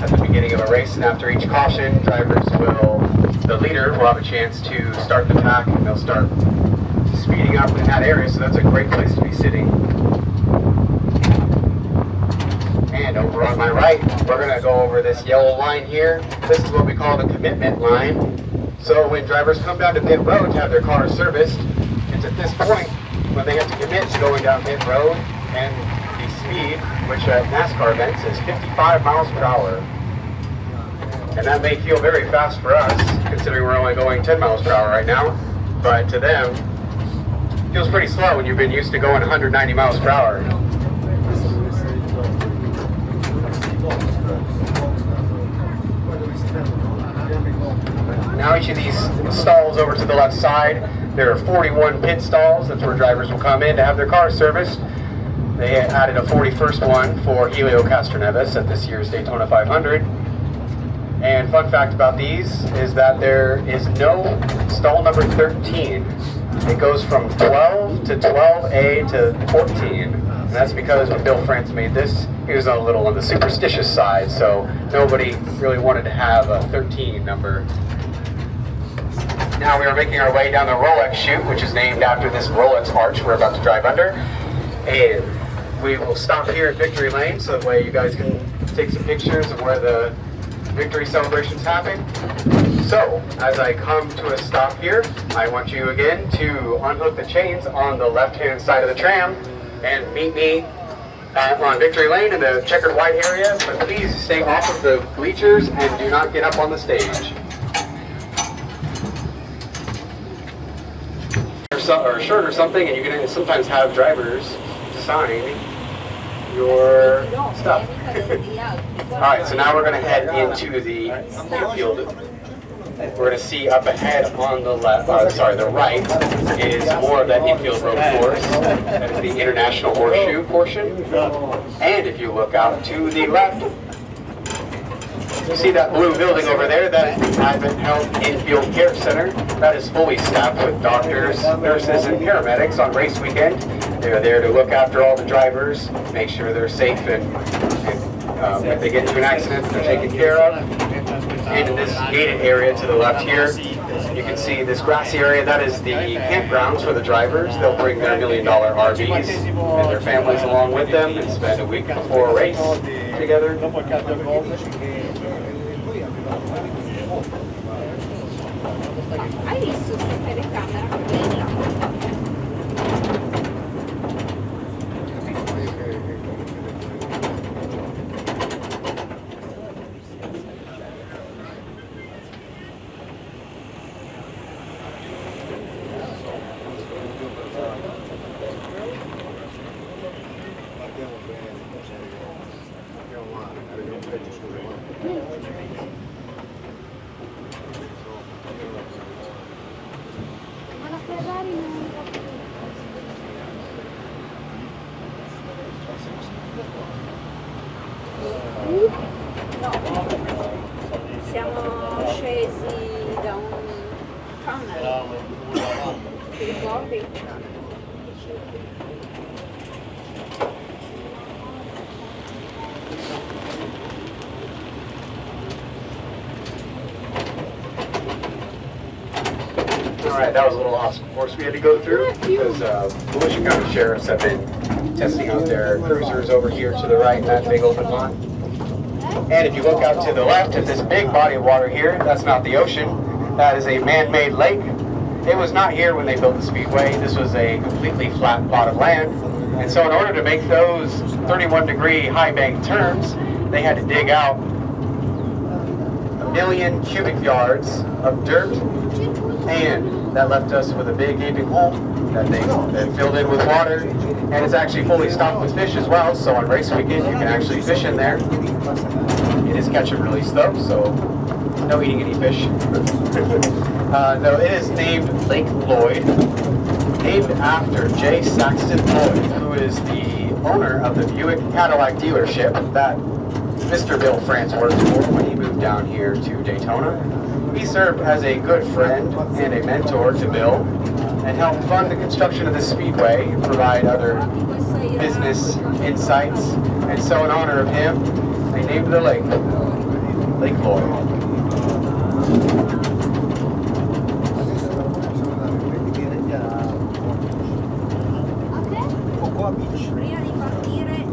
at the beginning of a race, and after each caution, the leader will have a chance to start the pack, and they'll start speeding up in that area, so that's a great place to be sitting. And over on my right, we're going to go over this yellow line here. This is what we call the commitment line. So when drivers come down to pit road to have their cars serviced, it's at this point when they have to commit to going down pit road, and the speed, which at NASCAR events is 55 miles per hour. And that may feel very fast for us, considering we're only going 10 miles per hour right now, but to them, it feels pretty slow when you've been used to going 190 miles per hour. Now each of these stalls over to the left side, there are 41 pit stalls. That's where drivers will come in to have their cars serviced. They added a 41st one for Helio Castroneves at this year's Daytona 500. And fun fact about these is that there is no stall number 13. It goes from 12 to 12A to 14. And that's because when Bill France made this, he was a little on the superstitious side, so nobody really wanted to have a 13 number. Now we are making our way down the Rolex chute, which is named after this Rolex arch we're about to drive under. And we will stop here at Victory Lane, so that way you guys can take some pictures of where the victory celebrations happen. So, as I come to a stop here, I want you again to unhook the chains on the left-hand side of the tram and meet me on Victory Lane in the checkered white area, but please stay off of the bleachers and do not get up on the stage. Or a shirt or something, and you can sometimes have drivers sign your stuff. Alright, so now we're going to head into the infield. We're going to see up ahead on the left, the right, is more of that infield road course. That is the International Horseshoe portion. And if you look out to the left, you see that blue building over there, that is the Advent Health Infield Care Center. That is fully staffed with doctors, nurses, and paramedics on race weekend. They're there to look after all the drivers, make sure they're safe, and if they get into an accident, they're taken care of. And in this gated area to the left here, you can see this grassy area. That is the campgrounds for the drivers. They'll bring their $1 million RVs and their families along with them and spend a week before a race together. Hai visto sta telecamera quella? Siamo scesi da un tunnel, ti ricordi? Alright, that was a little obstacle course we had to go through because Volusia County Sheriffs have been testing out their cruisers over here to the right in that big open lot. And if you look out to the left at this big body of water here, that's not the ocean, that is a man-made lake. It was not here when they built the speedway. This was a completely flat plot of land. And so in order to make those 31-degree high bank turns, they had to dig out 1 million cubic yards of dirt, and that left us with a big gaping hole that they filled in with water, and it's actually fully stocked with fish as well, so on race weekend you can actually fish in there. It is catch and release though, so no eating any fish. Though it is named Lake Lloyd, named after J. Saxton Lloyd, who is the owner of the Buick Cadillac dealership that Mr. Bill France worked for when he moved down here to Daytona. He served as a good friend and a mentor to Bill and helped fund the construction of the speedway and provide other business insights. And so in honor of him, they named the lake Lake Lloyd. Prima di partire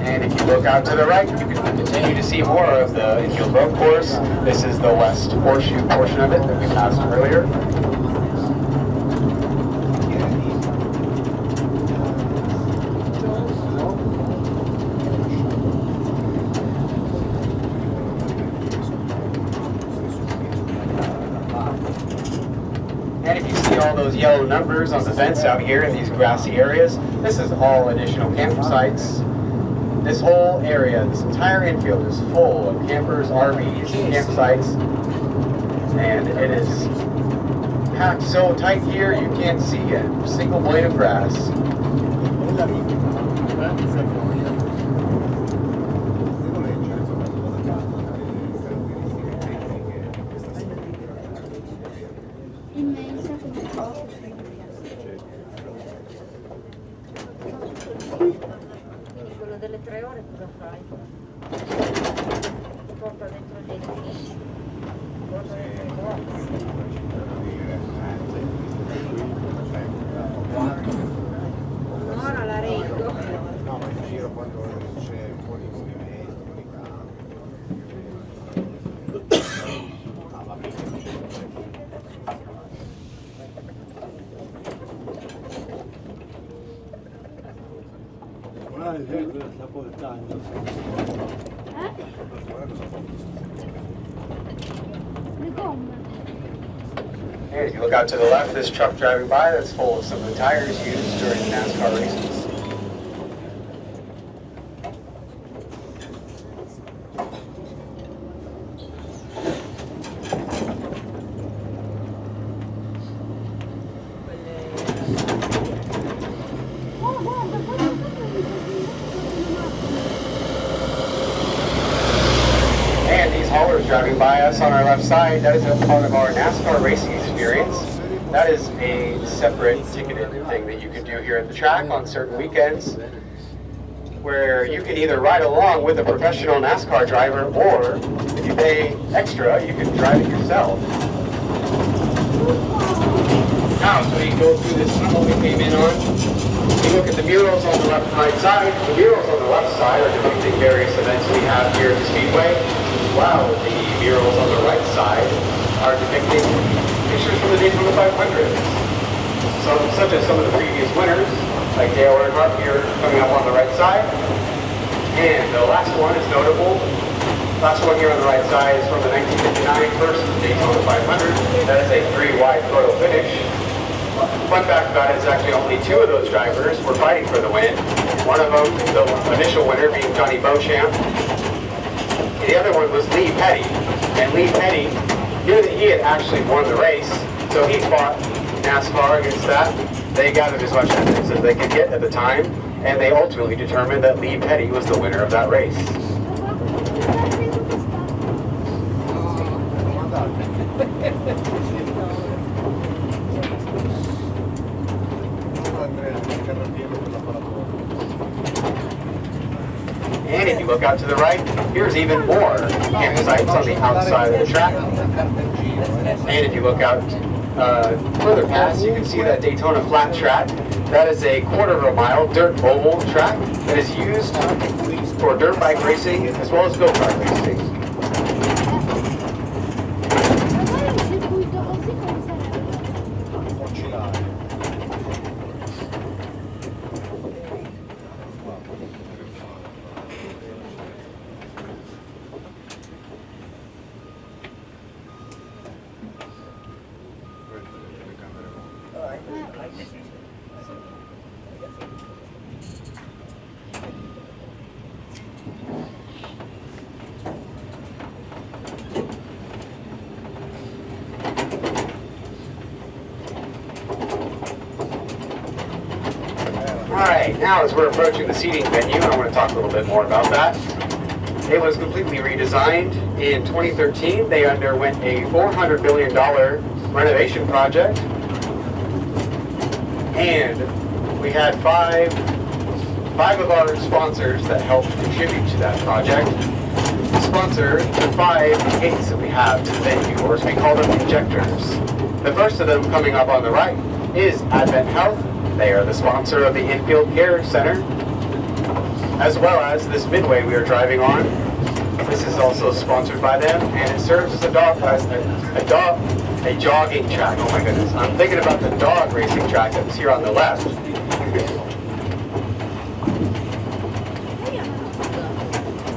And if you look out to the right, you can continue to see more of the infield road course. This is the west horseshoe portion of it that we passed earlier. And if you see all those yellow numbers on the fence out here in these grassy areas, this is all additional campsites. This whole area, this entire infield is full of campers, RVs, campsites, and it is packed so tight here you can't see a single blade of grass. quello delle 3 ore cosa fai? Ti porta dentro gli edifici, ti porta dentro i box. Un'ora la reggo. No, ma in giro quando c'è un po' di movimento, un po' di calma. Ah, va bene. Sta portando. Le gomme. And if you look out to the left, this truck driving by, that's full of some of the tires used during NASCAR races. And these haulers driving by us on our left side, that is a part of our NASCAR racing experience. That is a separate ticketed thing that you can do here at the track on certain weekends, where you can either ride along with a professional NASCAR driver, or if you pay extra, you can drive it yourself. Now, so you go through this tunnel we came in on. You look at the murals on the left and right side. The murals on the left side are depicting various events we have here at the Speedway, while the murals on the right side are depicting pictures from the Daytona 500. So, such as some of the previous winners, like Dale Earnhardt here coming up on the right side. And the last one is notable. Last one here on the right side is from the 1959 first Daytona 500. That is a 3-wide photo finish. Fun fact about it is actually only 2 of those drivers were fighting for the win. One of them, the initial winner, being Johnny Beauchamp. The other one was Lee Petty. And Lee Petty knew that he had actually won the race, so he fought NASCAR against that. They gathered as much evidence as they could get at the time, and they ultimately determined that Lee Petty was the winner of that race. And if you look out to the right, here's even more campsites on the outside of the track. And if you look out further past, you can see that Daytona flat track. That is a 1/4 mile dirt oval track that is used for dirt bike racing as well as go-kart racing. Alright, now as we're approaching the seating venue, I want to talk a little bit more about that. It was completely redesigned in 2013. They underwent a $400 million renovation project. And we had five of our sponsors that helped contribute to that project sponsor the 5 gates that we have to the venue, or as we call them, injectors. The first of them coming up on the right is Advent Health. They are the sponsor of the infield care center, as well as this midway we are driving on. This is also sponsored by them, and it serves as a jogging track. Oh my goodness, I'm thinking about the dog racing track that's here on the left.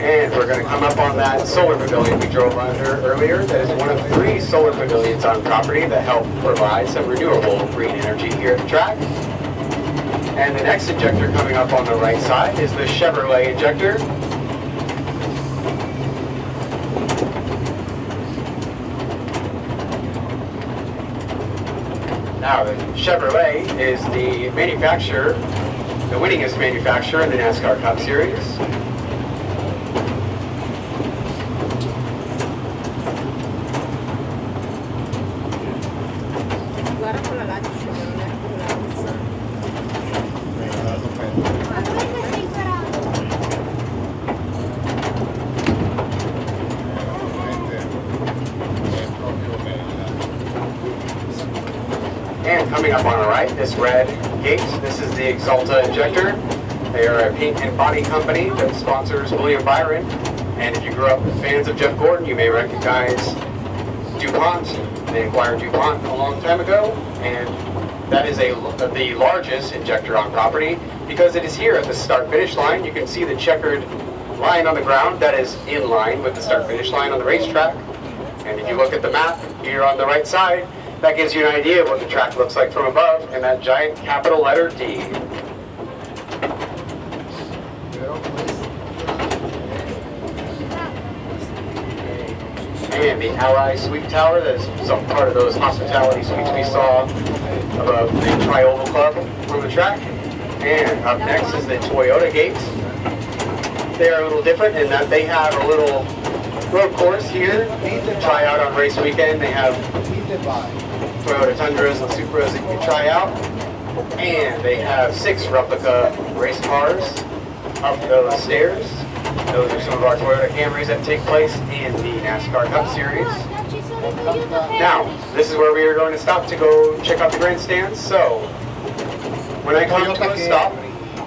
And we're going to come up on that solar pavilion we drove under earlier. That is one of 3 solar pavilions on property that help provide some renewable green energy here at the track. And the next injector coming up on the right side is the Chevrolet injector. Now, the Chevrolet is the manufacturer, the winningest manufacturer in the NASCAR Cup Series. Guarda quella là, dicevo, non è quella. Ma dove sei imparato? And coming up on the right, this red gate, this is the Exalta injector. They are a paint and body company that sponsors William Byron. And if you grew up fans of Jeff Gordon, you may recognize DuPont. They acquired DuPont a long time ago, and that is the largest injector on property because it is here at the start-finish line. You can see the checkered line on the ground. That is in line with the start-finish line on the racetrack. And if you look at the map here on the right side, that gives you an idea of what the track looks like from above, and that giant capital letter D. And the Ally Suite Tower, that is some part of those hospitality suites we saw above the Tri-Oval Club on the track. And up next is the Toyota Gate. They are a little different in that they have a little road course here to try out on race weekend. They have Toyota Tundras and Supras that you can try out. And they have 6 replica race cars up those stairs. Those are some of our Toyota Camrys that take place in the NASCAR Cup Series. Now, this is where we are going to stop to go check out the grandstands. So, when I come to a stop,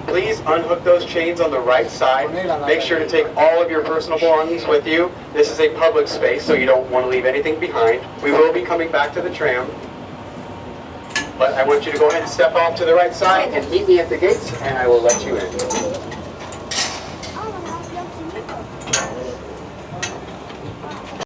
please unhook those chains on the right side. Make sure to take all of your personal belongings with you. This is a public space, so you don't want to leave anything behind. We will be coming back to the tram. But I want you to go ahead and step off to the right side and meet me at the gates, and I will let you in.